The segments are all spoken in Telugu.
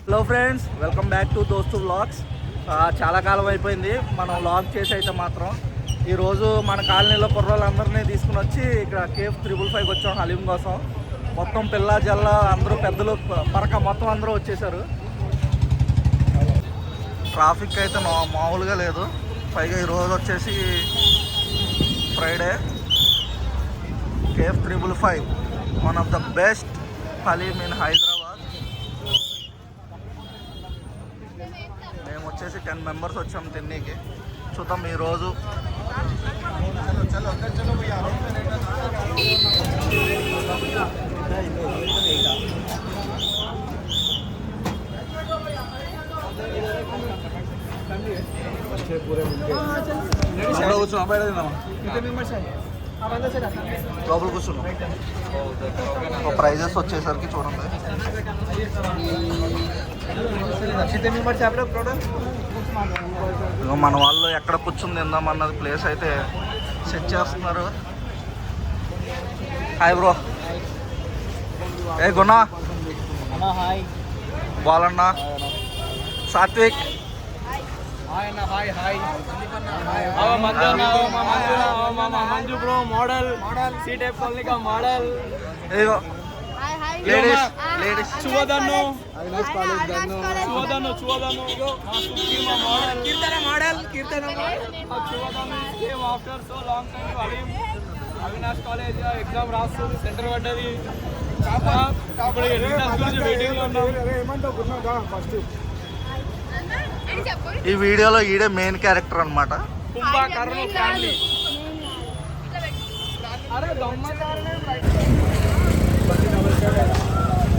Hello friends, welcome back to దోస్తు వ్లాగ్స్. చాలా కాలం అయిపోయింది మనం వ్లాగ్ చేసి. అయితే మాత్రం ఈరోజు మన కాలనీలో కుర్రోళ్ళందరినీ తీసుకుని వచ్చి ఇక్కడ కేఫ్ 355 వచ్చాం హలీం కోసం. మొత్తం పిల్ల జల్ల అందరూ పెద్దలు పరక మొత్తం అందరూ వచ్చేసారు. ట్రాఫిక్ అయితే మామూలుగా లేదు. పైగా ఈరోజు వచ్చేసి Friday. Cafe 355 one of the best haleem in Hyderabad. మేము వచ్చేసి 10 మెంబర్స్ వచ్చాము తిన్నీకి. చూద్దాం ఈరోజు. కూర్చున్నాం బయట లోపల కూర్చున్నాం. ప్రైజెస్ వచ్చేసరికి చూడండి. మన వాళ్ళు ఎక్కడ కూర్చుని తిందామన్నది ప్లేస్ అయితే సెట్ చేస్తున్నారు. Hi bro. ఏ గున్నా బాలన్నా, సాత్విక్, మంజు బ్రో మోడల్ సీటెప్ మోడల్, లేడీస్ లేడీస్ చువదన్ను చువదన్ను చువదన్ను మోడల్ కీర్తన మోడల్ కీర్తన చువదన్ను came after so long time haleem. Avinash college exam రాస్తుంది, సెంటర్ పడ్డది. ఇప్పుడు రిజల్ట్స్ గురించి వెయిటింగ్ లో ఉన్నాం. ఈ వీడియోలో ఈడే మెయిన్ క్యారెక్టర్ అన్నమాట. కుంభకర్ణ ఫ్యామిలీ.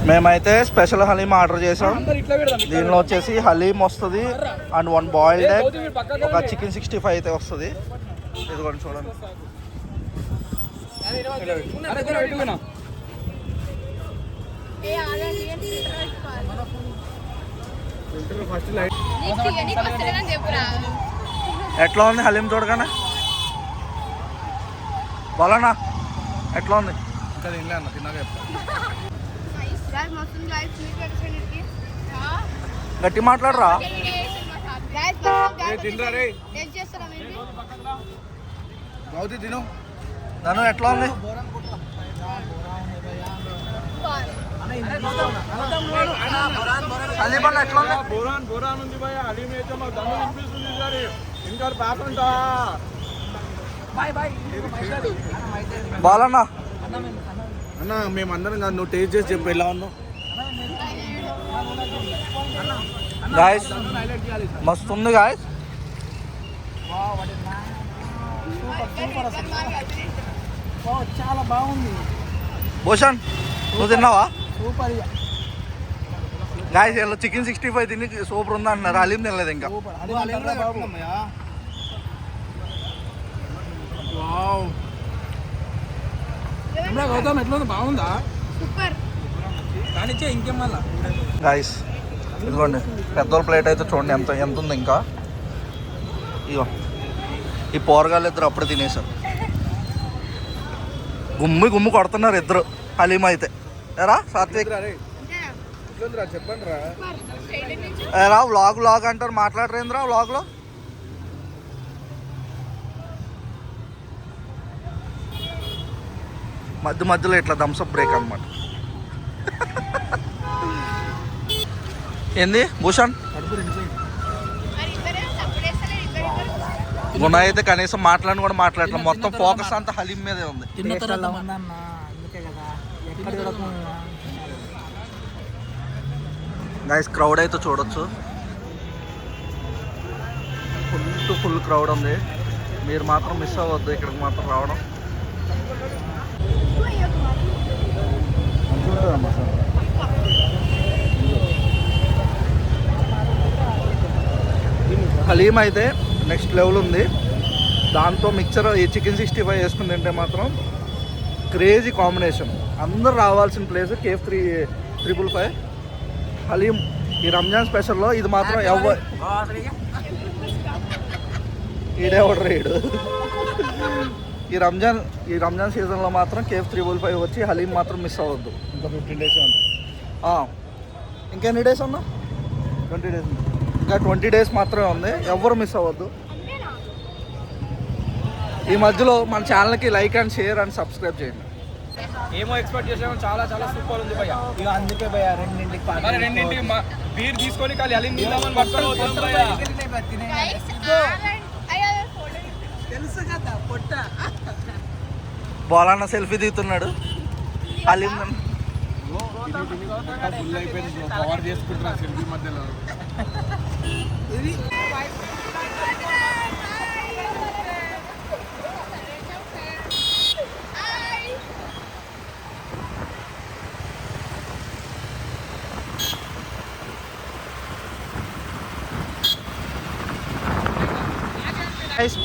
మేమైతే స్పెషల్ హలీం ఆర్డర్ చేసాం. దీనిలో వచ్చేసి హలీం వస్తుంది అండ్ 1 బాయిల్డ్ ఎగ్, ఒక చికెన్ 65 అయితే వస్తుంది. ఇదిగోండి చూడండి. ఎట్లా ఉంది హలీం చూడగానే? బాలన్నా ఎట్లా ఉంది? ఇంకా తినలే అన్న, తిన్నాక చెప్తా. గట్టి మాట్లాడరా. తిను నన్ను ఎట్లా ఉంది? సందీపన్న ఎట్లా ఉంది? బోరాన్ ఉంది భయ. హలీం అయితే మాకు దమ్ము వినిపిస్తుంది సార్. ఇంకా ప్యాక్ ఉంటా బాలన్నా అన్న. మేమందరం కాదు, నువ్వు టేస్ట్ చేసి చెప్పు ఎలా ఉన్నావు. గాయస్ మస్తు ఉంది గాయస్. చాలా బాగుంది. భూషణ్ నువ్వు తిన్నావా? సూపర్ గాయస్ ఇలా చికెన్ 65 తిని సూపర్ ఉందా అంటున్నారు. హలీం తినలేదు ఇంకా. గౌతమ్ ఎట్లా ఉంది? బాగుందా? కానిచ్చే ఇంకేం మళ్ళా. గాయస్ ఇదిగోండి పెద్దోళ్ళ ప్లేట్ అయితే చూడండి ఎంత ఎంత ఉంది ఇంకా. ఇగో ఈ పోరగాళ్ళు ఇద్దరు అప్పుడు తినేసారు. గుమ్మి కొడుతున్నారు ఇద్దరు హలీం అయితే. ఎరా సాత్విక్ చెప్పండి రా. ఎరా వ్లాగ్ అంటారు, మాట్లాడరేంద్రా వ్లాగ్లో? మధ్యలో ఇట్లా థమ్స్అప్ బ్రేక్ అన్నమాట. ఏంది భూషణ్? గుణ అయితే కనీసం మాట్లాడట్లేదు. మొత్తం ఫోకస్ అంతా హలీం మీదే ఉంది. గైస్ క్రౌడ్ అయితే చూడొచ్చు. ఫుల్ క్రౌడ్ ఉంది. మీరు మాత్రం మిస్ అవ్వద్దు ఇక్కడికి మాత్రం రావడం. హలీం అయితే నెక్స్ట్ లెవెల్ ఉంది. దాంతో మిక్చర్ ఈ చికెన్ 65 వేసుకుని తింటే మాత్రం క్రేజీ కాంబినేషన్. అందరూ రావాల్సిన ప్లేస్ కేఫ్ 355 హలీం. ఈ రంజాన్ స్పెషల్లో ఇది మాత్రం ఈడే ఆర్డర్ వేయడు. ఈ రంజాన్ సీజన్లో మాత్రం కేఫ్ 355 వచ్చి హలీం మాత్రం మిస్ అవ్వద్దు. ఇంకా 15 డేస్ ఉంది. ఇంకెన్ని డేస్ ఉన్నా? 20 days. ఇంకా 20 days మాత్రమే ఉంది, ఎవ్వరు మిస్ అవ్వద్దు. ఈ మధ్యలో మన ఛానల్కి like and share and subscribe చేయండి. ఏమో ఎక్స్పెక్ట్ చేసాము, చాలా చాలా సూపర్ ఉంది భయ్య. ఇక అందుకే భయ్య రెండింటికి బీర్ తీసుకొని ఖాళీ హలీం తిందామని పట్టుకొని పోతాం భయ్య. తెలుసు కదా పొట్ట. బాలన్న సెల్ఫీ దిగుతున్నాడు. హలీం ఫుల్ అయిపోయింది, కవర్ చేసుకుంటున్నా సెల్ఫీ మధ్యలో.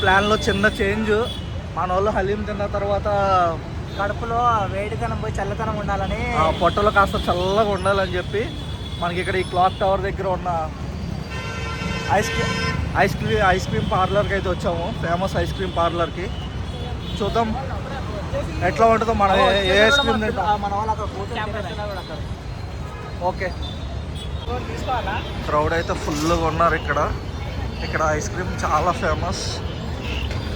ప్లాన్లో చిన్న చేంజ్. మన వాళ్ళు హలీం తిన్న తర్వాత కడుపులో వేడితనం పోయి చల్లతనం ఉండాలని పొట్టలో కాస్త చల్లగా ఉండాలని చెప్పి మనకి ఇక్కడ ఈ క్లాక్ టవర్ దగ్గర ఉన్న ఐస్ క్రీమ్ పార్లర్కి అయితే వచ్చాము. ఫేమస్ ఐస్ క్రీమ్ పార్లర్కి. చూద్దాం ఎట్లా ఉంటుందో, మన ఏ ఐస్ క్రీమ్ తింటాం. మన వాళ్ళు అక్కడ కూర్చొని ఓకే, క్రౌడ్ అయితే ఫుల్గా ఉన్నారు ఇక్కడ ఐస్ క్రీమ్ చాలా ఫేమస్.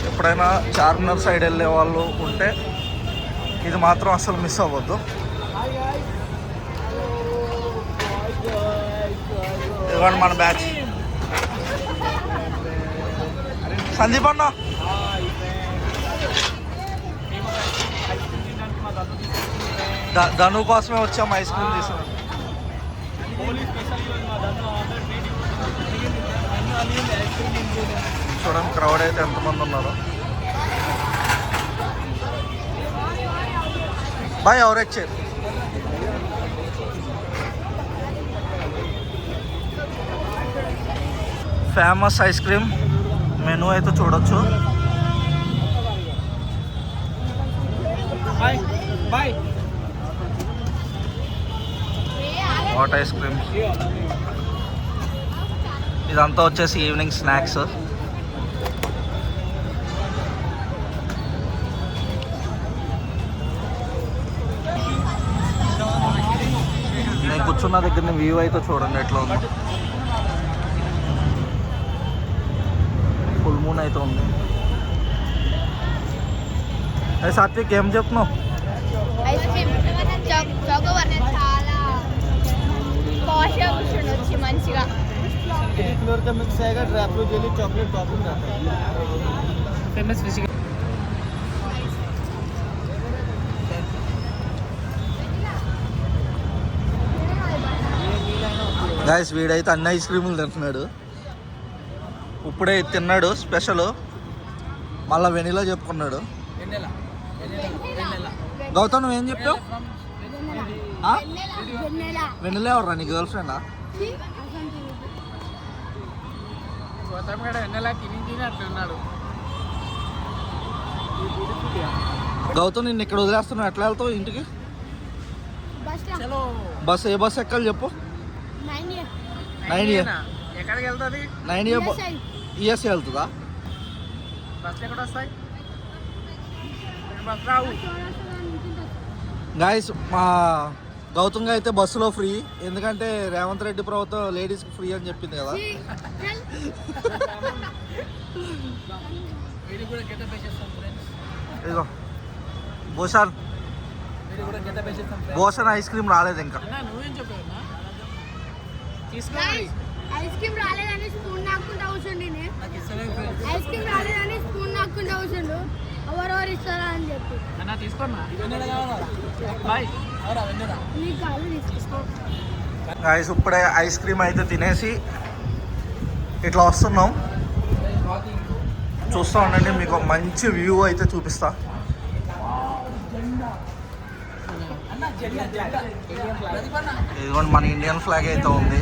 ఎప్పుడైనా చార్మినార్ సైడ్ వెళ్ళే వాళ్ళు ఉంటే ఇది మాత్రం అసలు మిస్ అవ్వద్దు. ఇదిగోండి మన బ్యాచ్. సందీప్ అన్న ధను కోసమే వచ్చాము ఐస్ క్రీమ్ తీసుకున్నాం. చూడండి క్రౌడ్ అయితే ఎంతమంది ఉన్నారు. బాయ్ ఎవరు వచ్చారు? ఫేమస్ ఐస్ క్రీమ్ మెనూ అయితే చూడొచ్చు. What ice cream. ఇదంతా వచ్చేసి ఈవినింగ్ స్నాక్స్. నేను కూర్చున్న దగ్గర వ్యూ అయితే చూడండి ఎట్లా ఉంది. ఫుల్ మూన్ అయితే ఉంది. సాత్విక్ ఏం చెప్తున్నావు? ఐస్ క్రీమ్ చాకోబార్ చాలా పాష్గా కూర్చొని వచ్చి మంచిగా. फ्लेवर का मिक्स आएगा, dry fruit jelly chocolate topping रहता है. Famous fishing. గాయస్ వీడైతే అన్ని ఐస్ క్రీములు తింటున్నాడు. ఇప్పుడే తిన్నాడు స్పెషల్, మళ్ళీ వెనీలా చెప్పుకున్నాడు. గౌతమ్ నువ్వు ఏం చెప్పావు? వెనీలా ఎవరు నీ గర్ల్ ఫ్రెండా? గౌతమ్ నిన్ను ఇక్కడ వదిలేస్తున్నావు, ఎట్లా వెళ్తావు ఇంటికి? బస్ ఏ బస్ ఎక్కాలి చెప్పు. 9 ఎక్కడికి వెళ్తుంది? 9 ఈఎస్ఐ వెళ్తుందా? బస్ ఎక్కడ వస్తాయి? బస్ రావు. గాయస్ మా గౌతమ్ అయితే బస్సులో ఫ్రీ, ఎందుకంటే రేవంత్ రెడ్డి ప్రభుత్వం లేడీస్కి ఫ్రీ అని చెప్పింది కదా. ఇదిగో భూషణ్ ఐస్ క్రీమ్ రాలేదు ఇంకా. ఐస్ క్రీమ్ రాలేదని స్పూన్ నాకుంటా కూర్చోండి. ఐస్ క్రీమ్ రాలేదని స్పూన్ నాకుంటా కూర్చోండు. ఎవరెవరు ఇస్తారా అని చెప్పి గాయస్ ఇప్పుడే ఐస్ క్రీమ్ అయితే తినేసి ఇట్లా వస్తున్నాం. చూస్తూ ఉండండి, మీకు మంచి వ్యూ అయితే చూపిస్తా. ఇదిగోండి మన ఇండియన్ ఫ్లాగ్ అయితే ఉంది.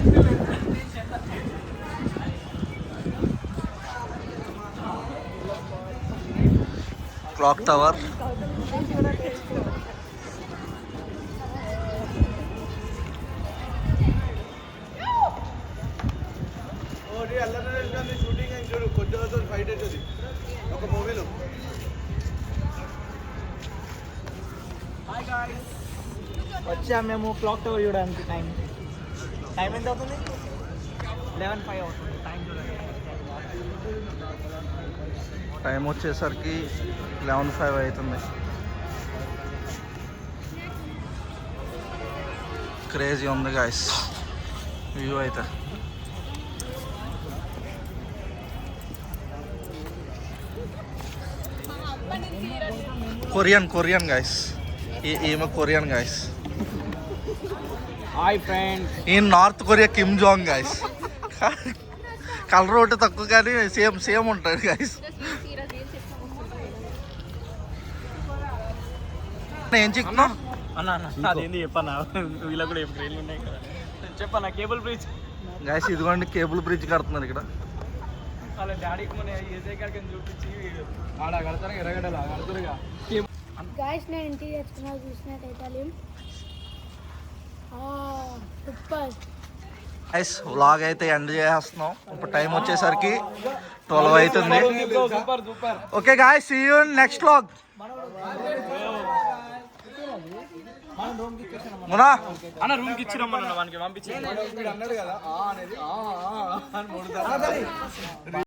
Clock tower. వచ్చా మేము క్లాక్ టవర్ చూడడానికి. టైం ఎంత అవుతుంది? 11:05 అవుతుంది టైం చూడండి. టైం వచ్చేసరికి 11:05 అవుతుంది. క్రేజీ ఉంది గాయస్ వ్యూ అయితే. కొరియన్ గాయస్, ఈమె కొరియన్ గాయస్. హాయ్ ఫ్రెండ్, ఈ north Korea Kim Jong guys. Colour ఒకటి తక్కువ కానీ సేమ్ ఉంటాడు గాయస్. ఏం చిక్నా అన్న అదేంది చెప్పన్నా, వీళ్ళకి కూడా ఏం ట్రైన్లు ఉన్నాయి కదా. చెప్పన్నా కేబుల్ బ్రిడ్జ్. గాయస్ ఇదిగోండి కేబుల్ బ్రిడ్జ్ కడుతున్నారు ఇక్కడ. వాళ్ళ డాడీకి మన ఏసై కాడికి చూపించి ఆడ కడతారు ఎర్రగడ్డలా కడుతురుగా. గాయస్ నేను ఇంటికి తెచ్చుకున్నా చూసినట్టయితే హలీం సూపర్. గైస్ వ్లాగ్ అయితే ఎండ్ చేస్తున్నాం. ఇప్పుడు టైం వచ్చేసరికి 12 అవుతుంది. Super super. Okay guys, see you in next vlog. మునా అన్న రూమ్కి ఇచ్చిరమ్మన్న వానికి పంపించి అన్నాడు కదా అనేది